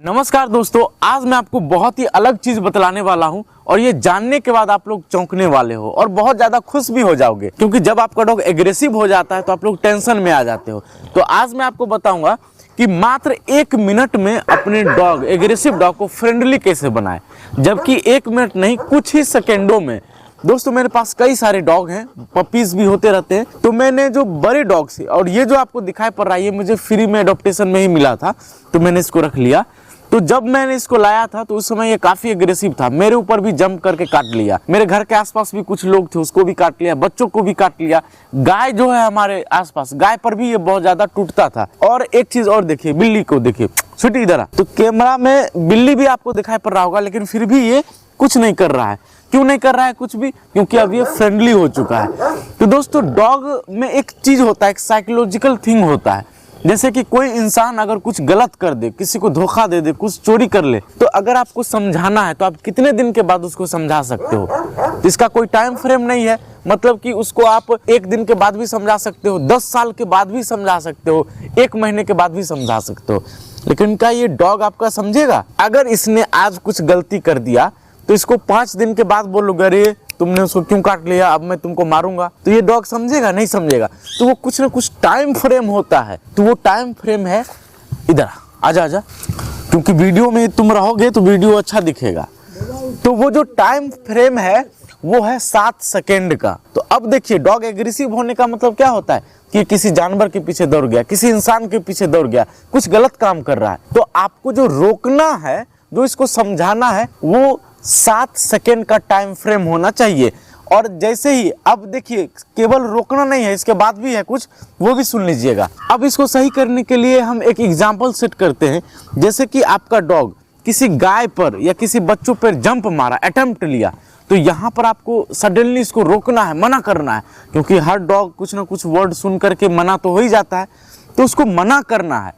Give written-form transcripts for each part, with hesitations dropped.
नमस्कार दोस्तों, आज मैं आपको बहुत ही अलग चीज बतलाने वाला हूं और ये जानने के बाद आप लोग चौंकने वाले हो और बहुत ज्यादा खुश भी हो जाओगे, क्योंकि जब आपका डॉग एग्रेसिव हो जाता है तो आप लोग टेंशन में आ जाते हो। तो आज मैं आपको बताऊंगा कि मात्र 1 मिनट में अपने डॉग एग्रेसिव डॉग को फ्रेंडली कैसे बनाए, जबकि 1 मिनट नहीं, कुछ ही सेकेंडों में। दोस्तों मेरे पास कई सारे डॉग हैं, पपीज भी होते रहते हैं, तो मैंने जो बड़े डॉग से, और ये जो आपको दिखाई पड़ रहा है ये मुझे फ्री में एडॉप्टेशन में ही मिला था, तो मैंने इसको रख लिया। तो जब मैंने इसको लाया था तो उस समय ये काफी एग्रेसिव था, मेरे ऊपर भी जंप करके काट लिया, मेरे घर के आसपास भी कुछ लोग थे उसको भी काट लिया, बच्चों को भी काट लिया, गाय जो है हमारे आसपास, गाय पर भी ये बहुत ज्यादा टूटता था। और एक चीज और देखिए, बिल्ली को देखिए, छुट्टी इधर आ। तो कैमरा में बिल्ली भी आपको दिखाई पड़ रहा होगा, लेकिन फिर भी ये कुछ नहीं कर रहा है। क्यों नहीं कर रहा है कुछ भी? क्योंकि अब ये फ्रेंडली हो चुका है। तो दोस्तों डॉग में एक चीज होता है, एक साइकोलॉजिकल थिंग होता है। जैसे कि कोई इंसान अगर कुछ गलत कर दे, किसी को धोखा दे दे, कुछ चोरी कर ले, तो अगर आपको समझाना है तो आप कितने दिन के बाद उसको समझा सकते हो? इसका कोई टाइम फ्रेम नहीं है, मतलब कि उसको आप 1 दिन के बाद भी समझा सकते हो, 10 साल के बाद भी समझा सकते हो, 1 महीने के बाद भी समझा सकते हो, लेकिन क्या ये डॉग आपका समझेगा? अगर इसने आज कुछ गलती कर दिया तो इसको 5 दिन के बाद बोलोगे अरे तुमने उसको क्यों काट लिया, अब मैं तुमको मारूंगा, तो ये डॉग समझेगा? नहीं समझेगा। तो वो कुछ ना कुछ टाइम फ्रेम होता है, तो वो टाइम फ्रेम है, इधर आजा आजा, क्योंकि वीडियो में तुम रहोगे तो वीडियो अच्छा दिखेगा। तो वो जो टाइम फ्रेम है वो है 7 सेकेंड का। तो अब देखिए डॉग एग्रेसिव होने का मतलब क्या होता है कि किसी जानवर के पीछे दौड़ गया, किसी इंसान के पीछे दौड़ गया, कुछ गलत काम कर रहा है, तो आपको जो रोकना है, जो इसको समझाना है, वो 7 सेकेंड का टाइम फ्रेम होना चाहिए। और जैसे ही, अब देखिए केवल रोकना नहीं है, इसके बाद भी है कुछ, वो भी सुन लीजिएगा। अब इसको सही करने के लिए हम एक एग्जांपल सेट करते हैं। जैसे कि आपका डॉग किसी गाय पर या किसी बच्चों पर जंप मारा, अटेम्प्ट लिया, तो यहाँ पर आपको सडनली इसको रोकना है, मना करना है, क्योंकि हर डॉग कुछ ना कुछ वर्ड सुन करके मना तो हो ही जाता है। तो उसको मना करना है,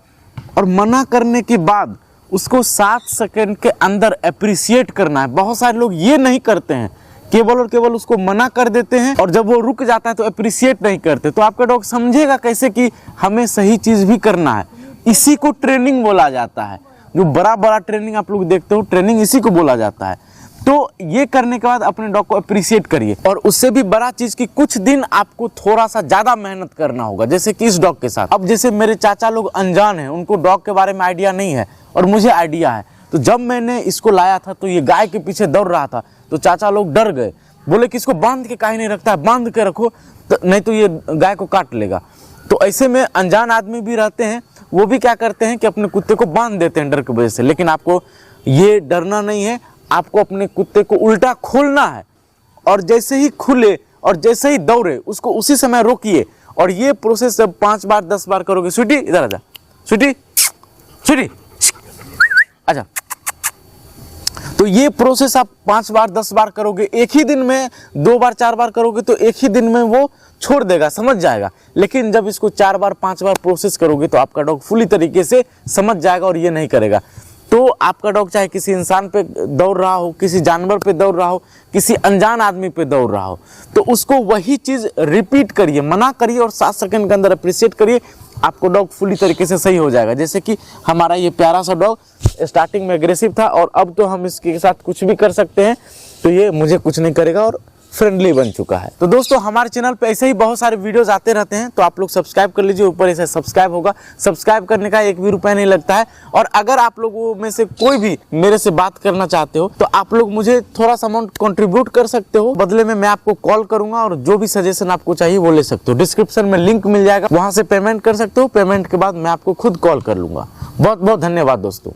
और मना करने के बाद उसको 7 सेकेंड के अंदर अप्रिशिएट करना है। बहुत सारे लोग ये नहीं करते हैं, केवल और केवल उसको मना कर देते हैं, और जब वो रुक जाता है तो अप्रिशिएट नहीं करते। तो आपका डॉग समझेगा कैसे कि हमें सही चीज भी करना है? इसी को ट्रेनिंग बोला जाता है। जो बड़ा बड़ा ट्रेनिंग आप लोग देखते हो, ट्रेनिंग इसी को बोला जाता है। तो ये करने के बाद अपने डॉग को अप्रिशिएट करिए। और उससे भी बड़ा चीज कि कुछ दिन आपको थोड़ा सा ज्यादा मेहनत करना होगा, जैसे कि इस डॉग के साथ। अब जैसे मेरे चाचा लोग अनजान हैं, उनको डॉग के बारे में आइडिया नहीं है और मुझे आइडिया है। तो जब मैंने इसको लाया था तो ये गाय के पीछे दौड़ रहा था, तो चाचा लोग डर गए, बोले कि इसको बांध के काहे नहीं रखता है, बांध के रखो, तो नहीं तो ये गाय को काट लेगा। तो ऐसे में अनजान आदमी भी रहते हैं, वो भी क्या करते हैं कि अपने कुत्ते को बांध देते हैं डर की वजह से। लेकिन आपको ये डरना नहीं है, आपको अपने कुत्ते को उल्टा खोलना है, और जैसे ही खुले और जैसे ही दौड़े उसको उसी समय रोकिए। और ये प्रोसेस जब 5 बार 10 बार करोगे, स्वीटी इधर आजा, स्वीटी स्वीटी अच्छा, तो ये प्रोसेस आप 5 बार 10 बार करोगे, एक ही दिन में 2 बार 4 बार करोगे तो एक ही दिन में वो छोड़ देगा, समझ जाएगा। लेकिन जब इसको 4 बार 5 बार प्रोसेस करोगे तो आपका डॉग फुली तरीके से समझ जाएगा और ये नहीं करेगा। तो आपका डॉग चाहे किसी इंसान पे दौड़ रहा हो, किसी जानवर पे दौड़ रहा हो, किसी अनजान आदमी पे दौड़ रहा हो, तो उसको वही चीज रिपीट करिए, मना करिए और 7 सेकंड के अंदर अप्रिशिएट करिए, आपको डॉग फुली तरीके से सही हो जाएगा। जैसे कि हमारा ये प्यारा सा डॉग स्टार्टिंग में एग्रेसिव था, और अब तो हम इसके साथ कुछ भी कर सकते हैं, तो ये मुझे कुछ नहीं करेगा और फ्रेंडली बन चुका है। तो दोस्तों हमारे चैनल पे ऐसे ही बहुत सारे वीडियोस आते रहते हैं, तो आप लोग सब्सक्राइब कर लीजिए, ऊपर ऐसे सब्सक्राइब होगा, सब्सक्राइब करने का 1 भी रुपया नहीं लगता है। और अगर आप लोगों में से कोई भी मेरे से बात करना चाहते हो तो आप लोग मुझे थोड़ा सा अमाउंट कंट्रीब्यूट कर सकते हो, बदले में मैं आपको कॉल करूंगा और जो भी सजेशन आपको चाहिए वो ले सकते हो। डिस्क्रिप्शन में लिंक मिल जाएगा, वहां से पेमेंट कर सकते हो, पेमेंट के बाद मैं आपको खुद कॉल कर लूंगा। बहुत बहुत धन्यवाद दोस्तों।